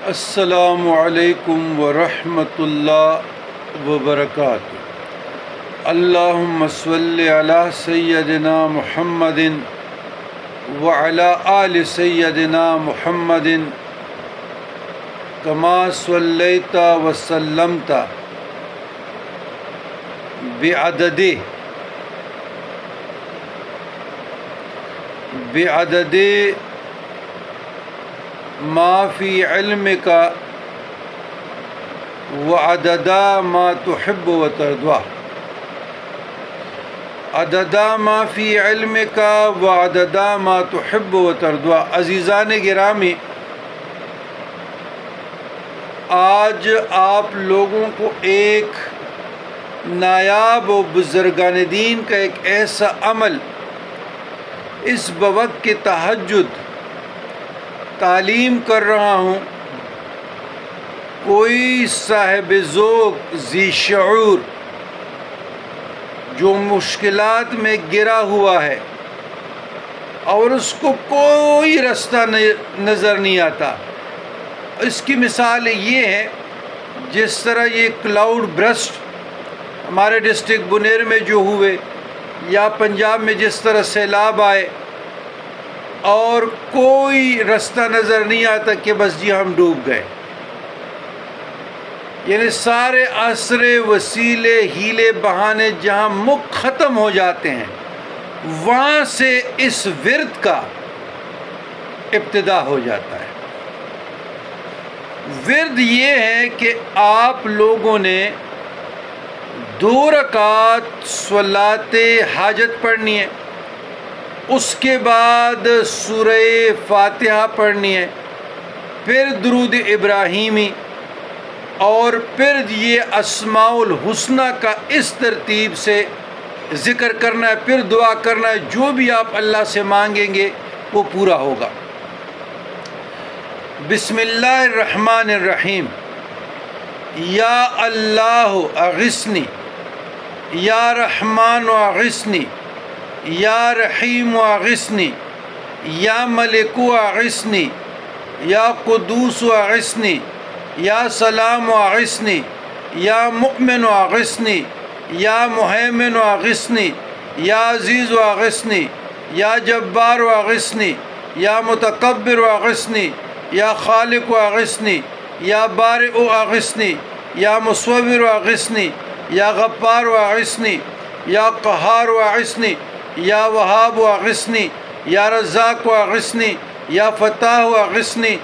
السلام علیکم ورحمۃ اللہ وبرکاتہ۔ اللہم صلی علی سیدنا محمد وعلی آل سیدنا محمد کما صلیت وسلمت بعدد ما فی علمک وعدد ما تحب وترضى، عدد ما فی علمک وعدد ما تحب وترضى۔ عزیزان گرامی، آج آپ لوگوں کو ایک نایاب و بزرگان دین کا ایک ایسا عمل اس بوقت کے تہجد تعلیم کر رہا ہوں۔ کوئی صاحب ذوق ذی شعور جو مشکلات میں گرا ہوا ہے اور اس کو کوئی رستہ نظر نہیں آتا، اس کی مثال یہ ہے جس طرح یہ کلاؤڈ برسٹ ہمارے ڈسٹرکٹ بنیر میں جو ہوئے، یا پنجاب میں جس طرح سیلاب آئے اور کوئی رستہ نظر نہیں آتا کہ بس جی ہم ڈوب گئے، یعنی سارے آسرے وسیلے ہیلے بہانے جہاں مک ختم ہو جاتے ہیں، وہاں سے اس ورد کا ابتدا ہو جاتا ہے۔ ورد یہ ہے کہ آپ لوگوں نے 2 رکعت صلاۃ حاجت پڑھنی ہے، اس کے بعد سورہ فاتحہ پڑھنی ہے، پھر درود ابراہیمی، اور پھر یہ اسماء الحسنی کا اس ترتیب سے ذکر کرنا ہے، پھر دعا کرنا ہے، جو بھی آپ اللہ سے مانگیں گے وہ پورا ہوگا۔ بسم اللہ الرحمن الرحیم۔ یا اللہ اغثنی، یا رحمان اغثنی، یا رحیم اغثنی، یا ملک اغثنی، یا قدوس اغثنی، یا سلام اغثنی، یا مؤمن اغثنی، یا مہیمن اغثنی، یا عزیز اغثنی، یا جبار اغثنی، یا متکبر اغثنی، یا خالق اغثنی، یا بارئ اغثنی، یا مصور اغثنی، یا غفار اغثنی، یا قہار اغثنی، یا وہاب اغثنی، یا رزاق اغثنی، یا فتاح اغثنی،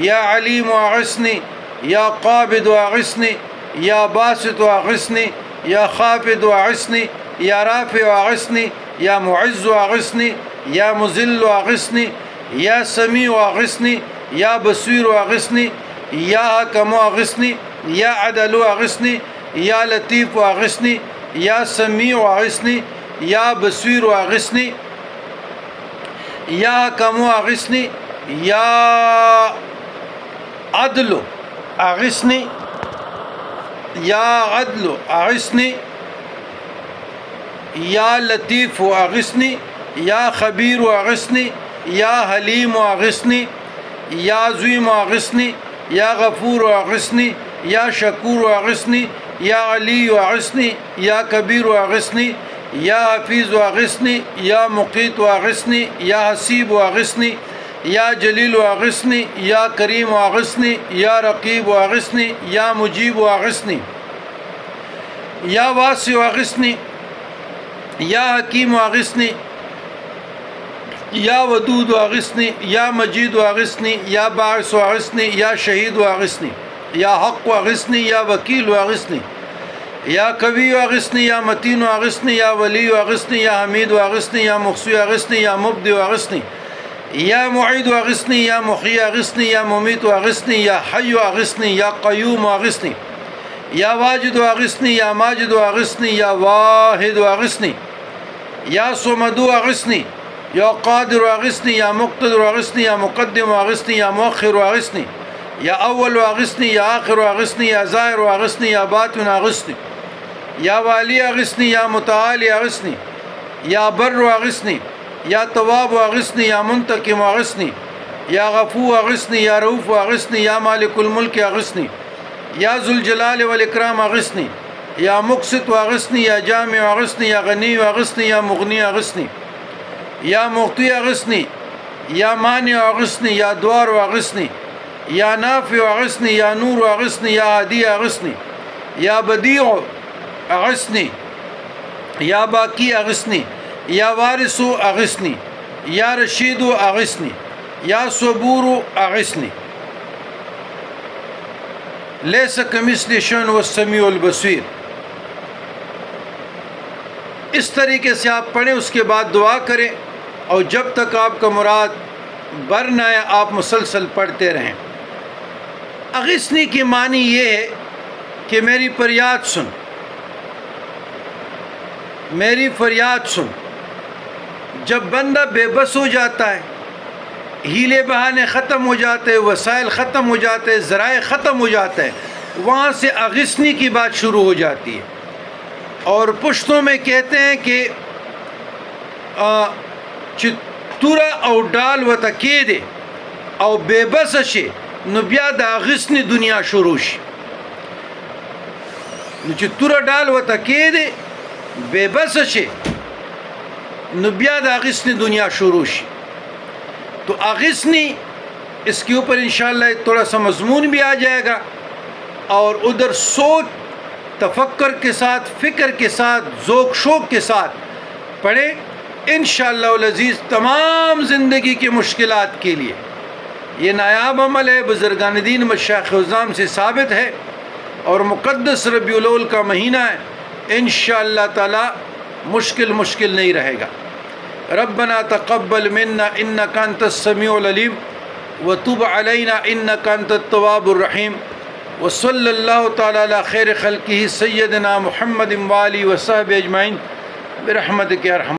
یا علیم اغثنی، یا قابض اغثنی، یا باسط اغثنی، یا خافض اغثنی، یا رافع اغثنی، یا معز اغثنی، یا مذل اغثنی، یا سمیع اغثنی، یا بصیر اغثنی، یا حکم اغثنی، یا عدل اغثنی، یا لطیف اغثنی، یا سمیع اغثنی، یا بصیر اغثنی، یا حکم اغثنی، یا عدل اغثنی، یا عدل اغثنی، یا لطیف اغثنی، یا خبیر اغثنی، یا حلیم اغثنی، یا عظیم اغثنی، یا غفور اغثنی، یا شکور اغثنی، یا علی اغثنی، یا کبیر اغثنی، یا حفیظ اغثنی، یا مقیت اغثنی، یا حسیب اغثنی، یا جلیل اغثنی، یا کریم اغثنی، یا رقیب اغثنی، یا مجیب اغثنی، یا واسع اغثنی، یا حکیم اغثنی، یا ودود اغثنی، یا مجید اغثنی، یا باعث اغثنی، یا شہید اغثنی، یا حق اغثنی، یا وکیل اغثنی، یا قوی اغثنی، یا متین اغثنی، یا ولی اغثنی، یا حمید اغثنی، یا محصی اغثنی، یا مبدع اغثنی، یا معید اغثنی، یا محیی اغثنی، یا ممیت اغثنی، یا حی اغثنی، یا قیوم اغثنی، یا واجد اغثنی، یا ماجد اغثنی، یا واحد اغثنی، یا صمد اغثنی، یا قادر اغثنی، یا مقتدر اغثنی، یا مقدم اغثنی، یا مؤخر اغثنی، یا اول اغثنی، یا آخر اغثنی، یا ظاہر اغثنی، یا باطن اغثنی، یا والی اغثنی، یا متعالی اغثنی، یا بر اغثنی، یا تواب اغثنی، یا منتقم اغثنی، یا غفور اغثنی یا رؤوف اغثنی یا مالک الملک اغثنی یا ذو الجلال والاکرام اغثنی یا مقسط اغثنی یا جامع اغثنی یا غنی اغثنی یا مغنی اغثنی یا معطی اغثنی یا مانع اغثنی یا دوار اغثنی یا نافع اغثنی یا نور اغثنی یا ہادی اغثنی یا بدیع اغثنی یا باقی اغثنی یا وارث اغثنی یا رشید اغثنی یا صبور اغثنی لیس کمثلہ شیء والسمیع البصیر۔ اس طریقے سے آپ پڑھیں، اس کے بعد دعا کریں، اور جب تک آپ کا مراد بر نہ آئے آپ مسلسل پڑھتے رہیں۔ اغثنی کی معنی یہ ہے کہ میری فریاد سن، میری فریاد سن۔ جب بندہ بے بس ہو جاتا ہے، ہیلے بہانے ختم ہو جاتے، وسائل ختم ہو جاتے، ذرائع ختم ہو جاتے ہیں، وہاں سے اغثنی کی بات شروع ہو جاتی ہے۔ اور پشتوں میں کہتے ہیں کہ چتورا او ڈال و تکیدے او بے بس شے نو بیا د اغثنی دنیا شروع شي، نو چتورا ڈال و تکیدے بے بس شے نو بیا د اغثنی دنیا شروع شي۔ تو اغثنی اس کے اوپر انشاءاللہ تھوڑا سا مضمون بھی آ جائے گا، اور ادھر سوچ تفکر کے ساتھ، فکر کے ساتھ، ذوق شوق کے ساتھ پڑھیں انشاءاللہ العزیز۔ تمام زندگی کی مشکلات کے لیے یہ نایاب عمل ہے، بزرگان دین مشائخ عظام سے ثابت ہے، اور مقدس ربیع الاول کا مہینہ ہے، انشاءاللہ تعالی مشکل نہیں رہے گا۔ ربنا تقبل منا انک انت السمیع العلیم وتب علینا انک انت التواب الرحیم، وصلی اللہ تعالی علی خیر خلقہ سیدنا محمد وآلہ وصحبہ اجمعین برحمتک یا ارحم